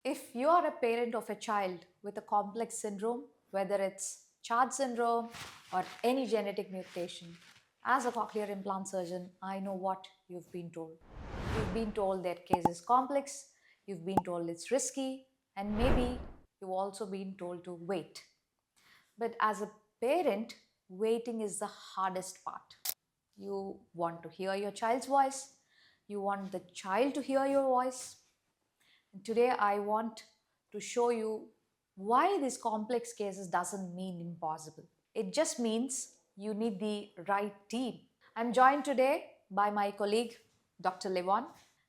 If you are a parent of a child with a complex syndrome, whether it's Chart syndrome or any genetic mutation, as a cochlear implant surgeon, I know what you've been told. You've been told their case is complex, you've been told it's risky, and maybe you've also been told to wait. But as a parent, waiting is the hardest part. You want to hear your child's voice, you want the child to hear your voice, today I want to show you why these complex cases doesn't mean impossible. It just means you need the right team. I'm joined today by my colleague Dr. Levon.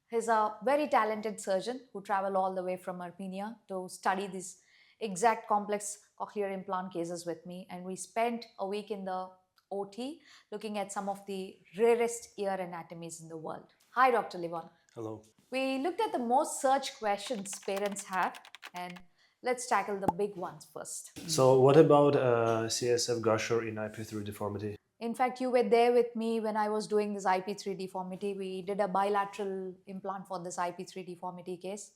He's a very talented surgeon who traveled all the way from Armenia to study these exact complex cochlear implant cases with me, and we spent a week in the OT looking at some of the rarest ear anatomies in the world. Hi Dr. Levon. Hello. We looked at the most searched questions parents have, and let's tackle the big ones first. So, what about CSF gusher in IP3 deformity? In fact, you were there with me when I was doing this IP3 deformity. We did a bilateral implant for this IP3 deformity case.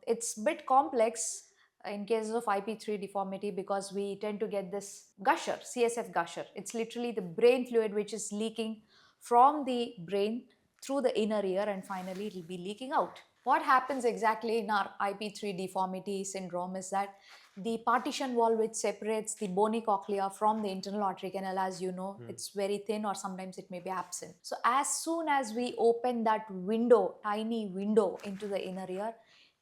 It's a bit complex in cases of IP3 deformity because we tend to get this gusher, CSF gusher. It's literally the brain fluid which is leaking from the brain through the inner ear, and finally it will be leaking out. What happens exactly in our IP3 deformity syndrome is that the partition wall which separates the bony cochlea from the internal auditory canal, as you know, it's very thin or sometimes it may be absent. So as soon as we open that window, tiny window into the inner ear,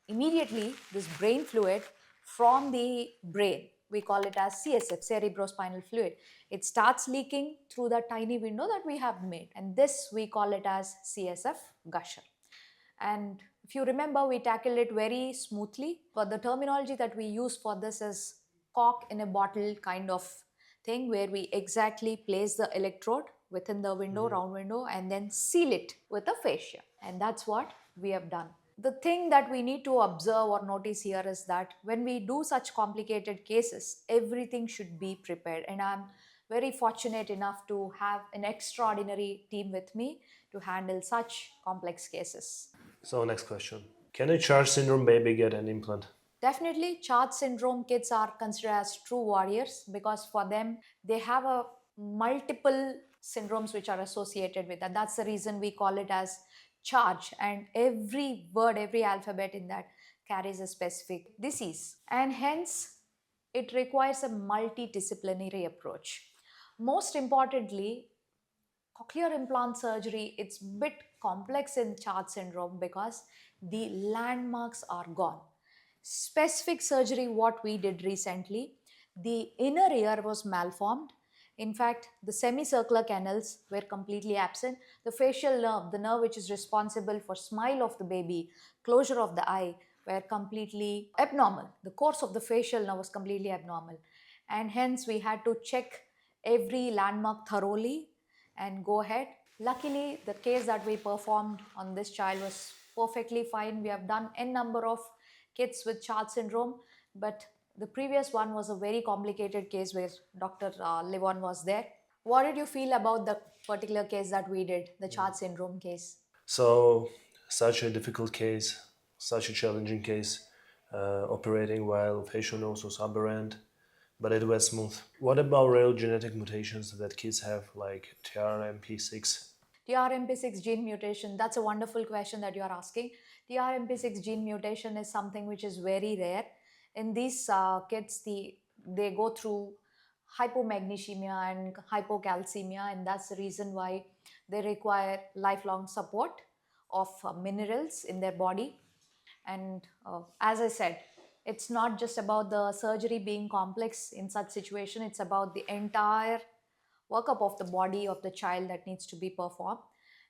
immediately this brain fluid from the brain, we call it as CSF, cerebrospinal fluid, it starts leaking through that tiny window that we have made, and this we call it as CSF gusher. And if you remember, we tackled it very smoothly, but the terminology that we use for this is cork in a bottle kind of thing, where we exactly place the electrode within the window, round window, and then seal it with a fascia. And that's what we have done. The thing that we need to observe or notice here is that when we do such complicated cases, everything should be prepared. And I'm very fortunate enough to have an extraordinary team with me to handle such complex cases. So, next question. Can a Char syndrome baby get an implant? Definitely, Chart syndrome kids are considered as true warriors because for them, they have a multiple syndromes which are associated with that. That's the reason we call it as charge, and every word, every alphabet in that carries a specific disease, and hence it requires a multidisciplinary approach. Most importantly, cochlear implant surgery, it's bit complex in Chart syndrome because the landmarks are gone. Specific surgery, what we did recently, the inner ear was malformed. In fact, the semicircular canals were completely absent. The facial nerve, the nerve which is responsible for smile of the baby, closure of the eye, were completely abnormal. The course of the facial nerve was completely abnormal, and hence we had to check every landmark thoroughly and go ahead. Luckily, the case that we performed on this child was perfectly fine. We have done n number of kids with Chart syndrome, but the previous one was a very complicated case where Dr. Levon was there. What did you feel about the particular case that we did, the Chart syndrome case? So, such a difficult case, such a challenging case, operating while facial nose was aberrant, but it was smooth. What about rare genetic mutations that kids have, like TRMP6? TRMP6 gene mutation, that's a wonderful question that you are asking. TRMP6 gene mutation is something which is very rare. In these kids, they go through hypomagnesemia and hypocalcemia, and that's the reason why they require lifelong support of minerals in their body. And as I said, it's not just about the surgery being complex in such situation, it's about the entire workup of the body of the child that needs to be performed.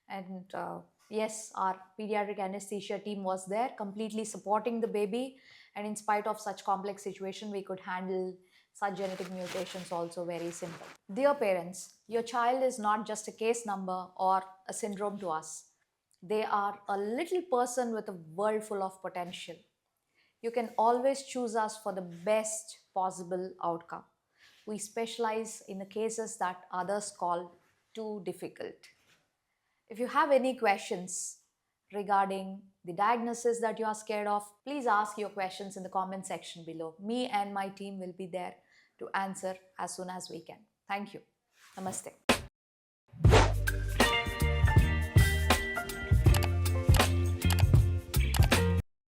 And yes, our pediatric anesthesia team was there completely supporting the baby, and in spite of such complex situation, we could handle such genetic mutations also very simple. Dear parents, your child is not just a case number or a syndrome to us. They are a little person with a world full of potential. You can always choose us for the best possible outcome. We specialize in the cases that others call too difficult. If you have any questions, regarding the diagnosis that you are scared of, please ask your questions in the comment section below. Me and my team will be there to answer as soon as we can. Thank you. Namaste.